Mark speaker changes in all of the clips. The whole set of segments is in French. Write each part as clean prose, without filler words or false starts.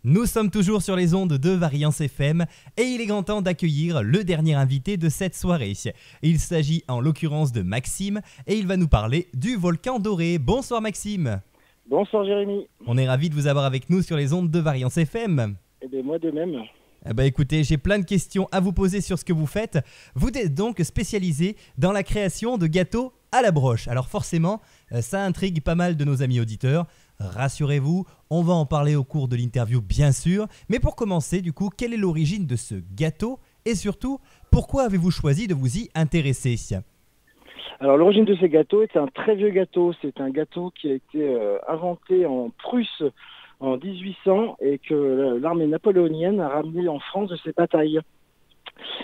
Speaker 1: Nous sommes toujours sur les ondes de Variance FM et il est grand temps d'accueillir le dernier invité de cette soirée. Il s'agit en l'occurrence de Maxime et il va nous parler du volcan doré. Bonsoir Maxime.
Speaker 2: Bonsoir Jérémy.
Speaker 1: On est ravis de vous avoir avec nous sur les ondes de Variance FM.
Speaker 2: Eh bien moi de même.
Speaker 1: Écoutez, j'ai plein de questions à vous poser sur ce que vous faites. Vous êtes donc spécialisé dans la création de gâteaux à la broche. Alors forcément, ça intrigue pas mal de nos amis auditeurs. Rassurez-vous, on va en parler au cours de l'interview bien sûr. Mais pour commencer, du coup, quelle est l'origine de ce gâteau? Et surtout, pourquoi avez-vous choisi de vous y intéresser?
Speaker 2: Alors l'origine de ce gâteau est un très vieux gâteau. C'est un gâteau qui a été inventé en Prusse en 1800 et que l'armée napoléonienne a ramené en France de ses batailles.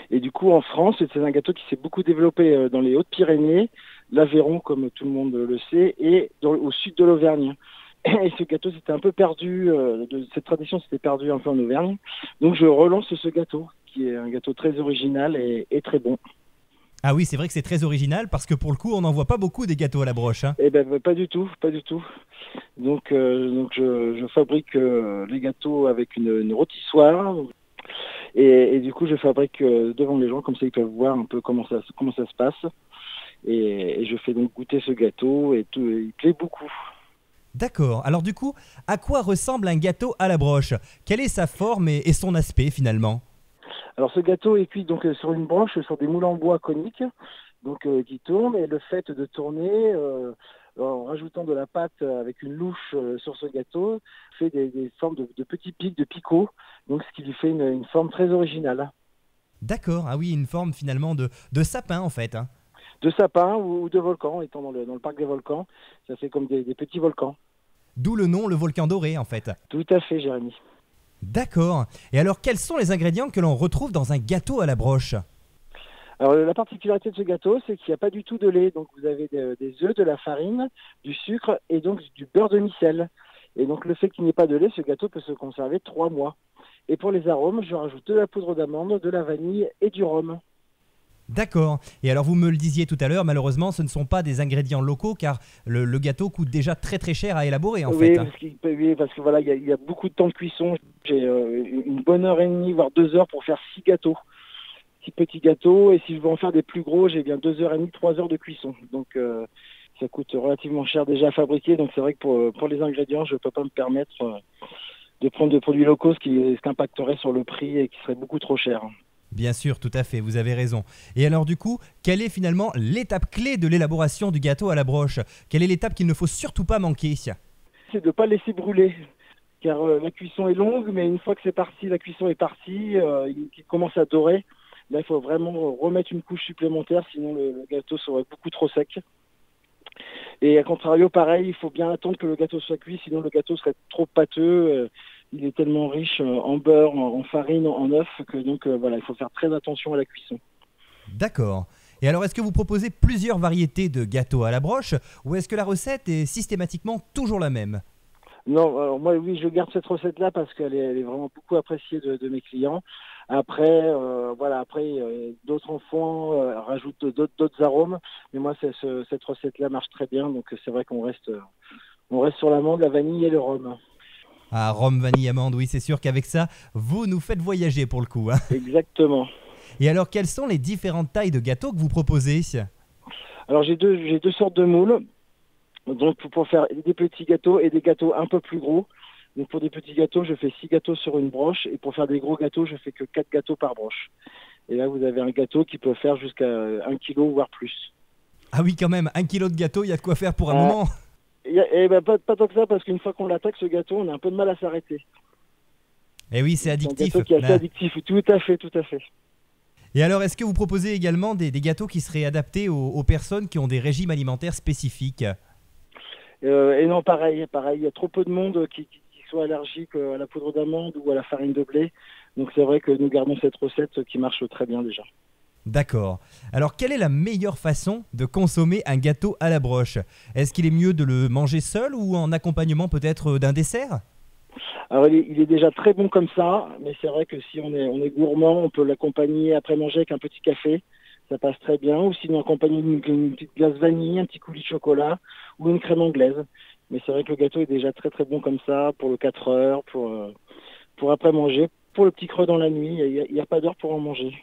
Speaker 2: Et du coup en France, c'est un gâteau qui s'est beaucoup développé dans les Hautes-Pyrénées, l'Aveyron comme tout le monde le sait, et au sud de l'Auvergne. Et ce gâteau s'était un peu perdu, cette tradition s'était perdue un peu en Auvergne. Donc je relance ce gâteau, qui est un gâteau très original et très bon.
Speaker 1: Ah oui, c'est vrai que c'est très original parce que pour le coup, on n'en voit pas beaucoup des gâteaux à la broche.
Speaker 2: Eh ben pas du tout, pas du tout. Donc je fabrique les gâteaux avec une rôtissoire et du coup je fabrique devant les gens, comme ça ils peuvent voir un peu comment ça se passe. Et je fais donc goûter ce gâteau et tout, il plaît beaucoup.
Speaker 1: D'accord. Alors du coup, à quoi ressemble un gâteau à la broche? Quelle est sa forme et son aspect finalement?
Speaker 2: Alors ce gâteau est cuit donc sur une branche, sur des moules en bois coniques, donc qui tournent. Et le fait de tourner, en rajoutant de la pâte avec une louche sur ce gâteau, fait des formes de petits pics, de picots, donc ce qui lui fait une forme très originale.
Speaker 1: D'accord. Ah oui, une forme finalement de sapin en fait.
Speaker 2: De sapin ou de volcan, étant dans le parc des volcans, ça fait comme des petits volcans.
Speaker 1: D'où le nom, le volcan doré en fait.
Speaker 2: Tout à fait, Jérémy.
Speaker 1: D'accord. Et alors, quels sont les ingrédients que l'on retrouve dans un gâteau à la broche?
Speaker 2: Alors la particularité de ce gâteau, c'est qu'il n'y a pas du tout de lait. Donc vous avez des œufs, de la farine, du sucre et donc du beurre de micelle. Et donc le fait qu'il n'y ait pas de lait, ce gâteau peut se conserver 3 mois. Et pour les arômes, je rajoute de la poudre d'amande, de la vanille et du rhum.
Speaker 1: D'accord. Et alors, vous me le disiez tout à l'heure, malheureusement, ce ne sont pas des ingrédients locaux car le gâteau coûte déjà très très cher à élaborer en fait.
Speaker 2: Oui, parce que voilà, il y a beaucoup de temps de cuisson. J'ai une bonne heure et demie, voire 2 heures pour faire 6 gâteaux. 6 petits gâteaux. Et si je veux en faire des plus gros, j'ai bien 2 heures et demie, 3 heures de cuisson. Donc ça coûte relativement cher déjà à fabriquer. Donc c'est vrai que pour les ingrédients, je ne peux pas me permettre de prendre des produits locaux, ce qui impacterait sur le prix et qui serait beaucoup trop cher.
Speaker 1: Bien sûr, tout à fait, vous avez raison. Et alors du coup, quelle est finalement l'étape clé de l'élaboration du gâteau à la broche? Quelle est l'étape qu'il ne faut surtout pas manquer?
Speaker 2: C'est de ne pas laisser brûler. Car la cuisson est longue, mais une fois que c'est parti, la cuisson est partie, il commence à dorer. Là, il faut vraiment remettre une couche supplémentaire, sinon le gâteau serait beaucoup trop sec. Et à contrario, pareil, il faut bien attendre que le gâteau soit cuit, sinon le gâteau serait trop pâteux. Il est tellement riche en beurre, en farine, en œuf, que donc voilà, il faut faire très attention à la cuisson.
Speaker 1: D'accord. Et alors, est-ce que vous proposez plusieurs variétés de gâteaux à la broche ou est-ce que la recette est systématiquement toujours la même?
Speaker 2: Non, alors moi, oui, je garde cette recette-là parce qu'elle est vraiment beaucoup appréciée de mes clients. Après, d'autres enfants rajoutent d'autres arômes, mais moi, cette recette-là marche très bien, donc c'est vrai qu'on reste sur l'amande, la vanille et le rhum.
Speaker 1: Ah, rhum, vanille, amande, oui, c'est sûr qu'avec ça, vous nous faites voyager pour le coup.
Speaker 2: Exactement.
Speaker 1: Et alors, quelles sont les différentes tailles de gâteaux que vous proposez?
Speaker 2: Alors, j'ai deux sortes de moules. Donc pour faire des petits gâteaux et des gâteaux un peu plus gros. Donc pour des petits gâteaux, je fais 6 gâteaux sur une broche et pour faire des gros gâteaux, je fais que 4 gâteaux par broche. Et là, vous avez un gâteau qui peut faire jusqu'à 1 kilo, voire plus.
Speaker 1: Ah oui, quand même, 1 kilo de gâteau, il y a de quoi faire pour un moment.
Speaker 2: Pas tant que ça, parce qu'une fois qu'on l'attaque, ce gâteau, on a un peu de mal à s'arrêter.
Speaker 1: Et oui, c'est addictif.
Speaker 2: C'est un gâteau qui est assez addictif, tout à fait, tout à fait.
Speaker 1: Et alors, est-ce que vous proposez également des gâteaux qui seraient adaptés aux personnes qui ont des régimes alimentaires spécifiques?
Speaker 2: Et non, pareil, il y a trop peu de monde qui soit allergique à la poudre d'amande ou à la farine de blé. Donc c'est vrai que nous gardons cette recette qui marche très bien déjà.
Speaker 1: D'accord. Alors, quelle est la meilleure façon de consommer un gâteau à la broche? Est-ce qu'il est mieux de le manger seul ou en accompagnement peut-être d'un dessert?
Speaker 2: Alors il est déjà très bon comme ça, mais c'est vrai que si on est gourmand, on peut l'accompagner après manger avec un petit café. Ça passe très bien, ou sinon accompagner d'une petite glace vanille, un petit coulis de chocolat ou une crème anglaise. Mais c'est vrai que le gâteau est déjà très très bon comme ça pour le 4 heures, pour après manger. Pour le petit creux dans la nuit, il n'y a pas d'heure pour en manger.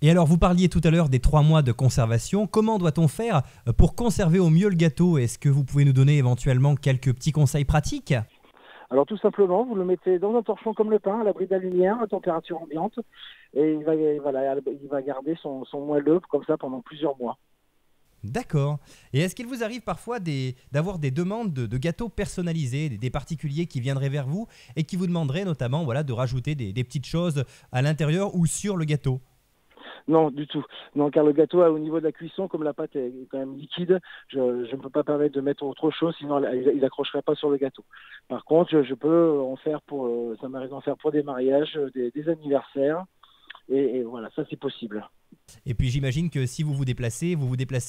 Speaker 1: Et alors, vous parliez tout à l'heure des 3 mois de conservation. Comment doit-on faire pour conserver au mieux le gâteau? Est-ce que vous pouvez nous donner éventuellement quelques petits conseils pratiques?
Speaker 2: Alors tout simplement, vous le mettez dans un torchon comme le pain, à l'abri de la lumière, à température ambiante, et il va garder son moelleux comme ça pendant plusieurs mois.
Speaker 1: D'accord. Et est-ce qu'il vous arrive parfois d'avoir des demandes de gâteaux personnalisés, des particuliers qui viendraient vers vous et qui vous demanderaient notamment de rajouter des petites choses à l'intérieur ou sur le gâteau?
Speaker 2: Non, du tout. Non, car le gâteau, au niveau de la cuisson, comme la pâte est quand même liquide, je ne peux pas permettre de mettre autre chose, sinon il n'accrocherait pas sur le gâteau. Par contre, je peux en faire ça m'arrive d'en faire pour des mariages, des anniversaires, et voilà, ça c'est possible.
Speaker 1: Et puis j'imagine que si vous vous déplacez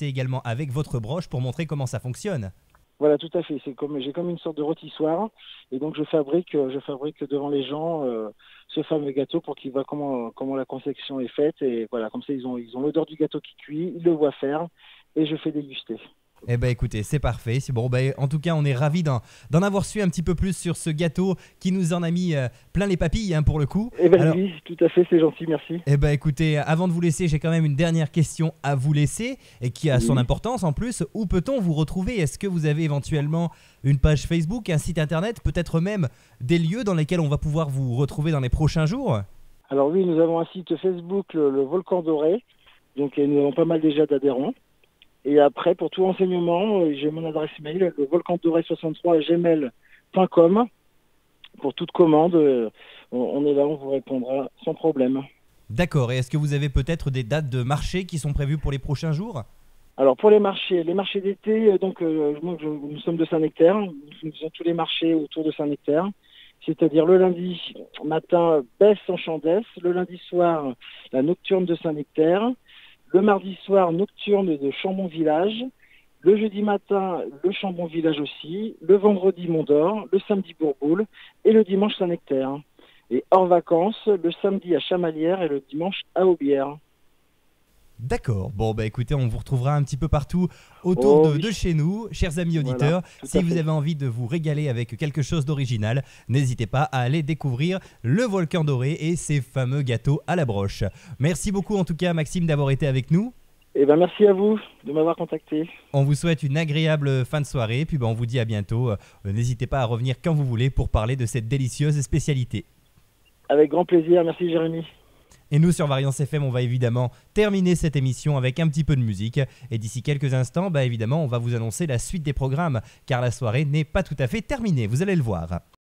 Speaker 1: également avec votre broche pour montrer comment ça fonctionne.
Speaker 2: Voilà, tout à fait. J'ai comme une sorte de rôtissoir, et donc je fabrique devant les gens ce fameux gâteau pour qu'ils voient comment la confection est faite, et voilà, comme ça ils ont l'odeur du gâteau qui cuit, ils le voient faire, et je fais déguster.
Speaker 1: Eh ben écoutez, c'est parfait. C'est bon, en tout cas, on est ravis d'en avoir su un petit peu plus sur ce gâteau qui nous en a mis plein les papilles, hein, pour le coup.
Speaker 2: Eh ben oui, tout à fait, c'est gentil, merci.
Speaker 1: Eh ben écoutez, avant de vous laisser, j'ai quand même une dernière question à vous laisser et qui a son importance en plus. Où peut-on vous retrouver? Est-ce que vous avez éventuellement une page Facebook, un site internet, peut-être même des lieux dans lesquels on va pouvoir vous retrouver dans les prochains jours?
Speaker 2: Alors oui, nous avons un site Facebook, le Volcan Doré, donc nous avons pas mal déjà d'adhérents. Et après, pour tout renseignement, j'ai mon adresse mail, le volcandoré63@gmail.com. Pour toute commande, on est là, on vous répondra sans problème.
Speaker 1: D'accord. Et est-ce que vous avez peut-être des dates de marché qui sont prévues pour les prochains jours?
Speaker 2: Alors pour les marchés d'été, nous sommes de Saint-Nectaire. Nous faisons tous les marchés autour de Saint-Nectaire. C'est-à-dire le lundi matin, Besse en Chandès. Le lundi soir, la nocturne de Saint-Nectaire. Le mardi soir, nocturne de Chambon Village. Le jeudi matin, le Chambon Village aussi. Le vendredi, Mont-d'Or. Le samedi, Bourboule. Et le dimanche, Saint-Nectaire. Et hors vacances, le samedi à Chamalières et le dimanche à Aubière.
Speaker 1: D'accord. Bon, écoutez, on vous retrouvera un petit peu partout autour de chez nous, chers amis auditeurs.
Speaker 2: Voilà,
Speaker 1: si vous avez envie de vous régaler avec quelque chose d'original, n'hésitez pas à aller découvrir le Volcan Doré et ses fameux gâteaux à la broche. Merci beaucoup en tout cas, Maxime, d'avoir été avec nous.
Speaker 2: Eh ben, merci à vous de m'avoir contacté.
Speaker 1: On vous souhaite une agréable fin de soirée, puis on vous dit à bientôt. N'hésitez pas à revenir quand vous voulez pour parler de cette délicieuse spécialité.
Speaker 2: Avec grand plaisir, merci Jérémy.
Speaker 1: Et nous, sur Variance FM, on va évidemment terminer cette émission avec un petit peu de musique. Et d'ici quelques instants, évidemment, on va vous annoncer la suite des programmes, car la soirée n'est pas tout à fait terminée, vous allez le voir.